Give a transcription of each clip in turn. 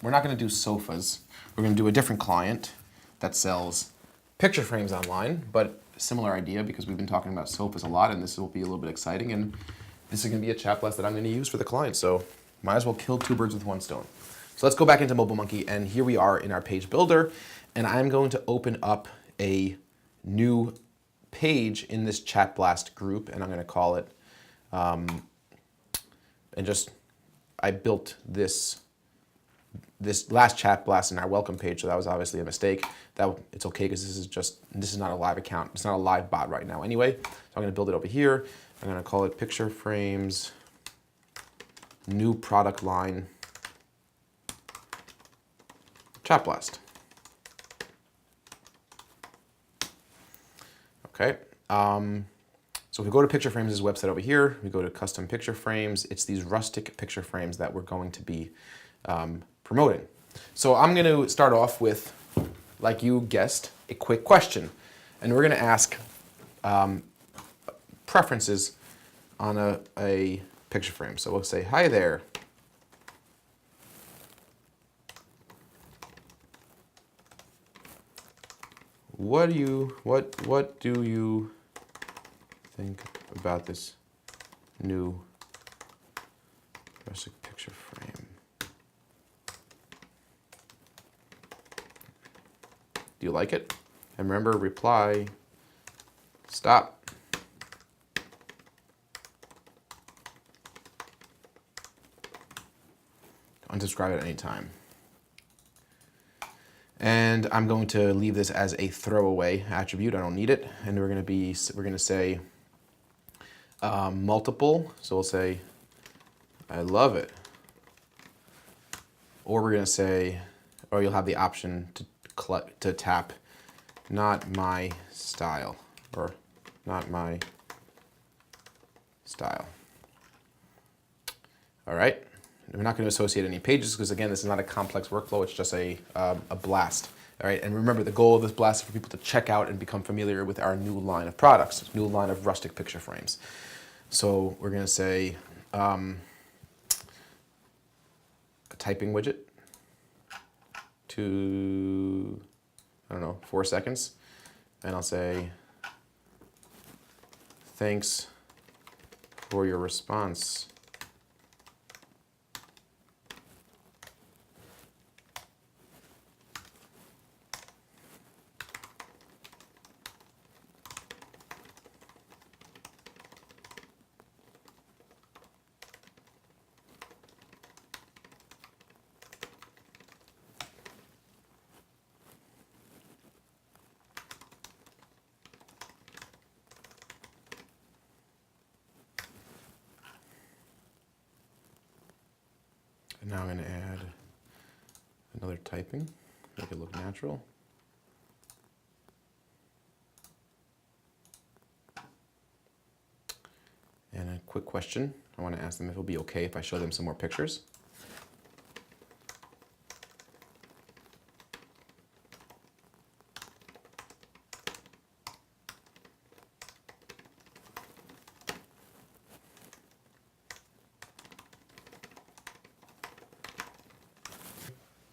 we're not going to do sofas. We're going to do a different client that sells picture frames online, but similar idea because we've been talking about sofas a lot, and this will be a little bit exciting. And this is going to be a chat blast that I'm going to use for the client. So might as well kill two birds with one stone. So let's go back into MobileMonkey, and here we are in our page builder, and I'm going to open up a new page in this chat blast group, and I'm going to call it, I built this last chat blast in our welcome page, so that was obviously a mistake. It's okay because this is not a live account. It's not a live bot right now anyway. So I'm going to build it over here. I'm going to call it picture frames, new product line, chat blast. Okay. So if we go to Picture Frames' website over here, we go to custom picture frames. It's these rustic picture frames that we're going to be promoting. So I'm going to start off with, like you guessed, a quick question. And we're going to ask preferences on a picture frame. So we'll say, hi there. What do you think about this new rustic picture frame? Do you like it? And remember, reply, stop. Unsubscribe at any time. And I'm going to leave this as a throwaway attribute. I don't need it. And we're going to say multiple. So we'll say, I love it. Or we're going to say, or you'll have the option to tap, not my style, or not my style. All right. We're not going to associate any pages because, again, this is not a complex workflow. It's just a blast. All right, and remember, the goal of this blast is for people to check out and become familiar with our new line of products, new line of rustic picture frames. So we're going to say a typing widget to, 4 seconds. And I'll say, thanks for your response. And now I'm going to add another typing, make it look natural. And a quick question. I want to ask them if it'll be okay if I show them some more pictures.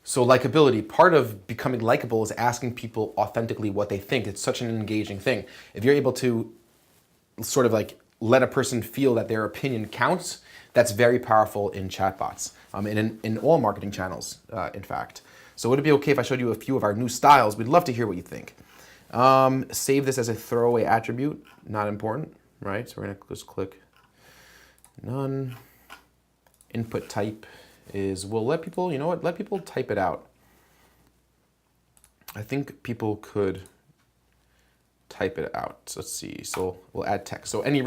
So likability, part of becoming likable is asking people authentically what they think. It's such an engaging thing. If you're able to sort of like let a person feel that their opinion counts, that's very powerful in chatbots, and in all marketing channels, in fact. So would it be okay if I showed you a few of our new styles? We'd love to hear what you think. Save this as a throwaway attribute, not important, right? So we're gonna just click none. Input type is, we'll let people, you know what, let people type it out. I think people could type it out. So let's see, so we'll add text. So any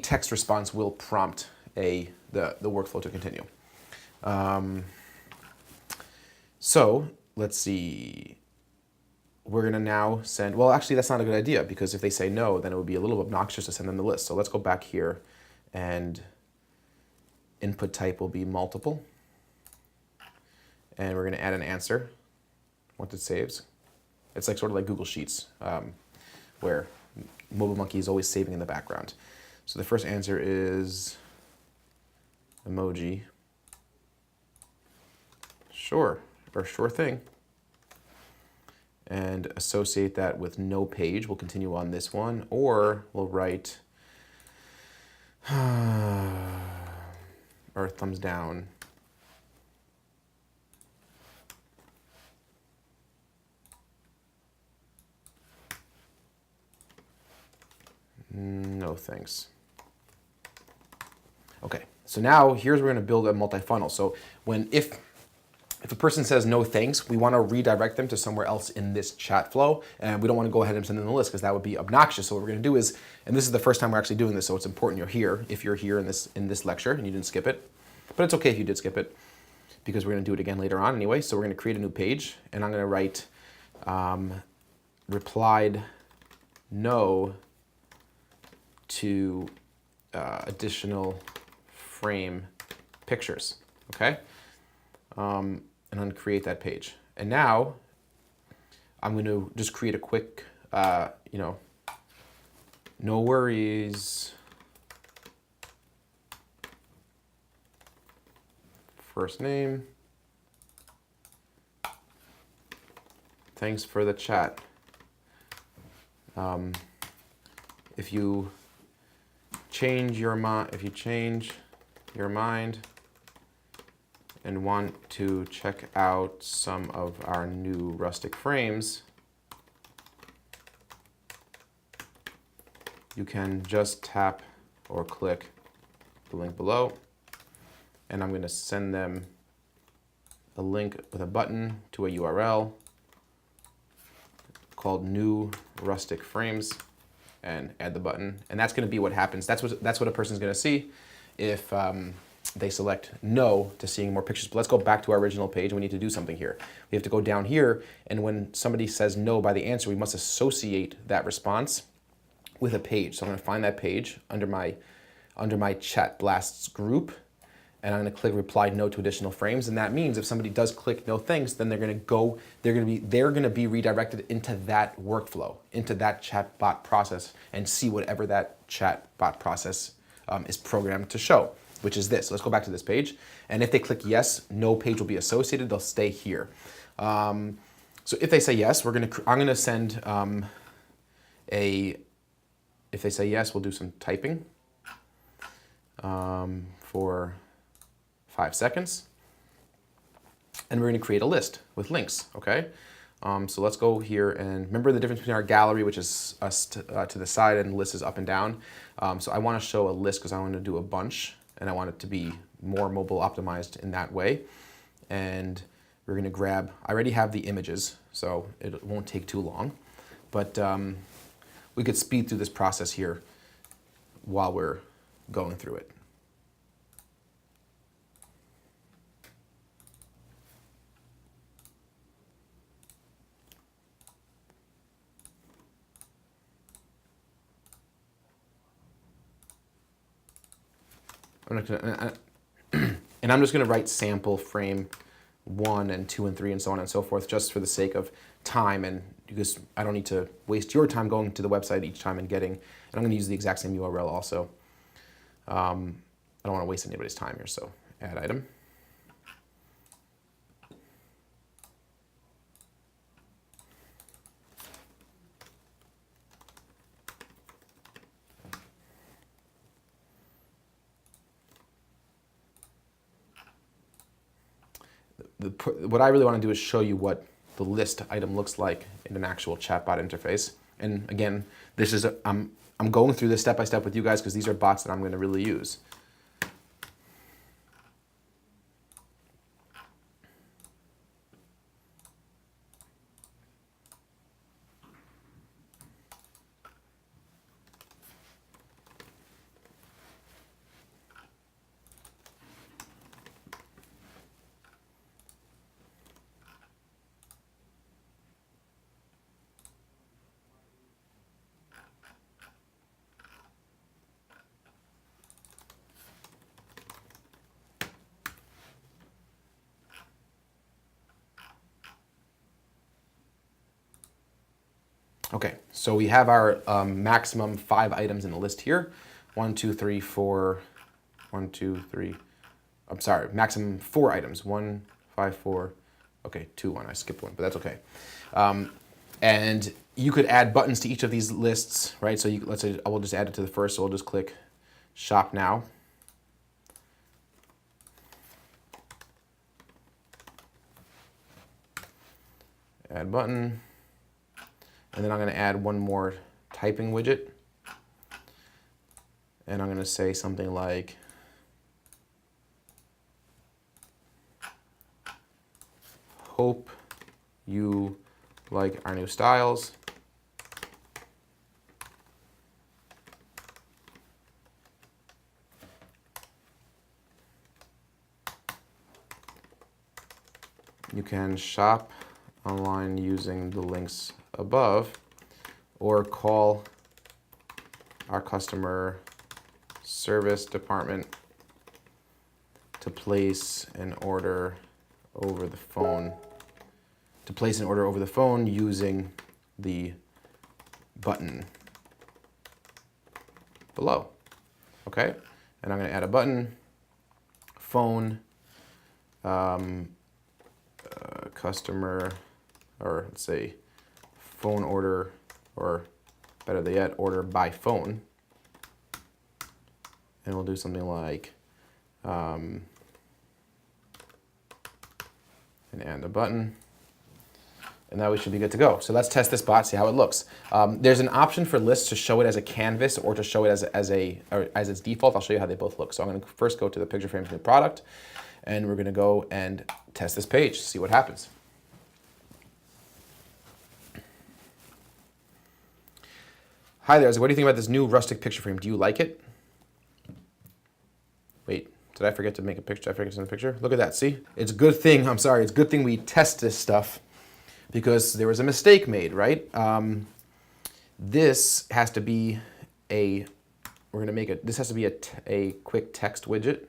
text response will prompt the workflow to continue. So let's see, we're gonna now send, well actually that's not a good idea because if they say no, then it would be a little obnoxious to send them the list. So let's go back here and input type will be multiple. And we're going to add an answer once it saves. It's like sort of like Google Sheets, where MobileMonkey is always saving in the background. So the first answer is emoji. sure, or sure thing. And associate that with no page. We'll continue on this one, or we'll write or thumbs down. No thanks. Okay, so now here's where we're going to build a multi-funnel. So if a person says no thanks, we want to redirect them to somewhere else in this chat flow, and we don't want to go ahead and send them the list because that would be obnoxious. So what we're going to do is, and this is the first time we're actually doing this, so it's important you're here if you're here in this lecture and you didn't skip it. But it's okay if you did skip it because we're going to do it again later on anyway. So we're going to create a new page, and I'm going to write replied no to additional frame pictures, okay? And I'm going to create that page. And now I'm going to just create a quick, no worries. First name. Thanks for the chat. If you change your mind and want to check out some of our new rustic frames, you can just tap or click the link below, and I'm going to send them a link with a button to a URL called New Rustic Frames, and add the button. And that's going to be what happens. That's what a person's going to see if they select no to seeing more pictures. But let's go back to our original page, and we need to do something here. We have to go down here, and when somebody says no by the answer, we must associate that response with a page. So I'm going to find that page under my chat blasts group, and I'm going to click reply no to additional frames. And that means if somebody does click no thanks, then they're going to be redirected into that workflow, into that chatbot process, and see whatever that chatbot process is programmed to show, which is this. Let's go back to this page. And if they click yes, no page will be associated. They'll stay here. So if they say yes, I'm going to send if they say yes, we'll do some typing for 5 seconds. And we're going to create a list with links, okay? So let's go here, and remember the difference between our gallery, which is us to the side, and list is up and down. So I want to show a list because I want to do a bunch, and I want it to be more mobile optimized in that way. And we're going to grab, I already have the images, so it won't take too long. But we could speed through this process here while we're going through it. And I'm just going to write sample frame 1 and 2 and 3 and so on and so forth, just for the sake of time, and because I don't need to waste your time going to the website each time and I'm going to use the exact same URL also. I don't want to waste anybody's time here, so add item. What I really want to do is show you what the list item looks like in an actual chatbot interface. And again, this is I'm going through this step by step with you guys because these are bots that I'm going to really use. Okay, so we have our maximum 5 items in the list here. 1, 2, 3, 4, 1, 2, 3. I'm sorry, maximum 4 items. 1, 54, okay, 21. I skipped one, but that's okay. And you could add buttons to each of these lists, right? So let's say I will just add it to the first, so we'll just click Shop Now. Add button. And then I'm going to add one more typing widget. And I'm going to say something like, hope you like our new styles. You can shop online using the links above or call our customer service department to place an order over the phone. To place an order over the phone using the button below. Okay, and I'm going to add a button, phone, customer, or let's say phone order, or better yet, order by phone. And we'll do something like, and add a button. And now we should be good to go. So let's test this bot, see how it looks. There's an option for lists to show it as a canvas or to show it as its default. I'll show you how they both look. So I'm going to first go to the picture frames new product, and we're going to go and test this page, see what happens. Hi there, what do you think about this new rustic picture frame? Do you like it? Wait, did I forget to make a picture? Did I forget to send a picture? Look at that, see? It's a good thing, it's a good thing we test this stuff because there was a mistake made, right? This has to be a quick text widget.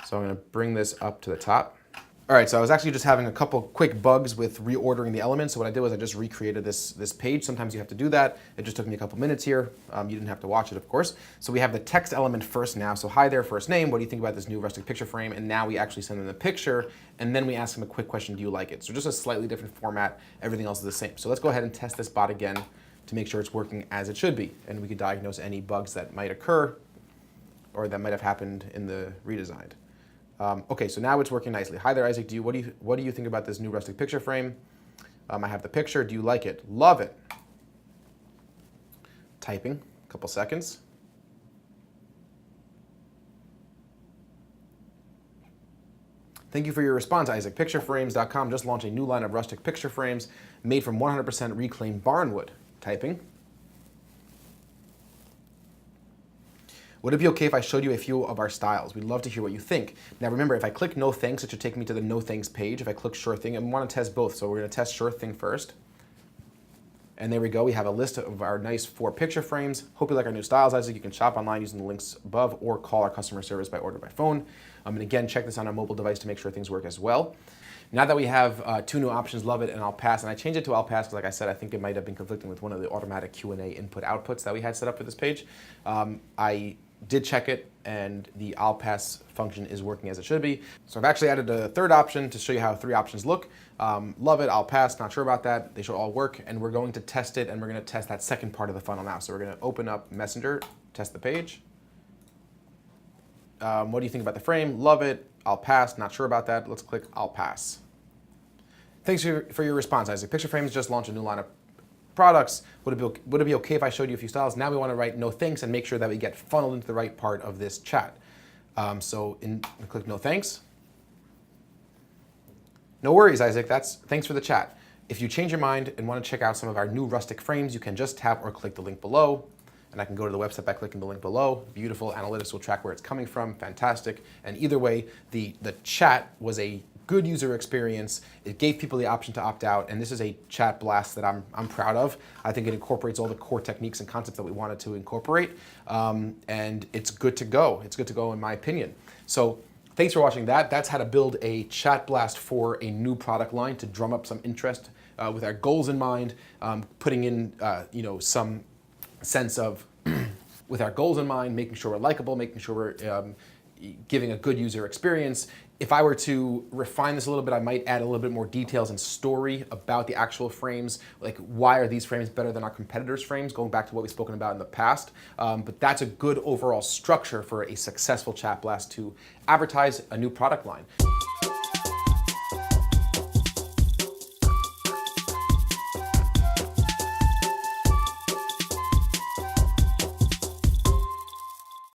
So I'm gonna bring this up to the top. All right, so I was actually just having a couple quick bugs with reordering the elements. So what I did was I just recreated this page. Sometimes you have to do that. It just took me a couple minutes here. You didn't have to watch it, of course. So we have the text element first now. So hi there, first name. What do you think about this new rustic picture frame? And now we actually send them the picture, and then we ask them a quick question, do you like it? So just a slightly different format. Everything else is the same. So let's go ahead and test this bot again to make sure it's working as it should be. And we could diagnose any bugs that might occur or that might have happened in the redesign. Okay, so now it's working nicely. Hi there, Isaac. What do you think about this new rustic picture frame? I have the picture. Do you like it? Love it. Typing. A couple seconds. Thank you for your response, Isaac. Pictureframes.com just launched a new line of rustic picture frames made from 100% reclaimed barnwood. Typing. Would it be okay if I showed you a few of our styles? We'd love to hear what you think. Now remember, if I click no thanks, it should take me to the no thanks page. If I click sure thing, I want to test both. So we're going to test sure thing first. And there we go. We have a list of our nice 4 picture frames. Hope you like our new styles, Isaac. You can shop online using the links above or call our customer service by order by phone. And again, check this on a mobile device to make sure things work as well. Now that we have 2 new options, love it and I'll pass, and I changed it to I'll pass because like I said, I think it might have been conflicting with one of the automatic Q&A input outputs that we had set up for this page. I did check it and the I'll pass function is working as it should be. So I've actually added a 3rd option to show you how 3 options look. Love it, I'll pass, not sure about that. They should all work and we're going to test it and we're going to test that second part of the funnel now. So we're going to open up Messenger, test the page. What do you think about the frame? Love it, I'll pass, not sure about that. Let's click I'll pass. Thanks for your response, Isaac. Picture Frames just launched a new line of products. Would it be okay if I showed you a few styles? Now we want to write no thanks and make sure that we get funneled into the right part of this chat. Click no thanks. No worries, Isaac. Thanks for the chat. If you change your mind and want to check out some of our new rustic frames, you can just tap or click the link below. And I can go to the website by clicking the link below. Beautiful. Analytics will track where it's coming from. Fantastic. And either way, the chat was a good user experience. It gave people the option to opt out, and this is a chat blast that I'm proud of. I think it incorporates all the core techniques and concepts that we wanted to incorporate, and it's good to go. It's good to go in my opinion. So thanks for watching that. That's how to build a chat blast for a new product line to drum up some interest with our goals in mind, putting in some sense of with our goals in mind, making sure we're likable, making sure we're giving a good user experience. If I were to refine this a little bit, I might add a little bit more details and story about the actual frames, like why are these frames better than our competitors' frames, going back to what we've spoken about in the past. But that's a good overall structure for a successful chat blast to advertise a new product line.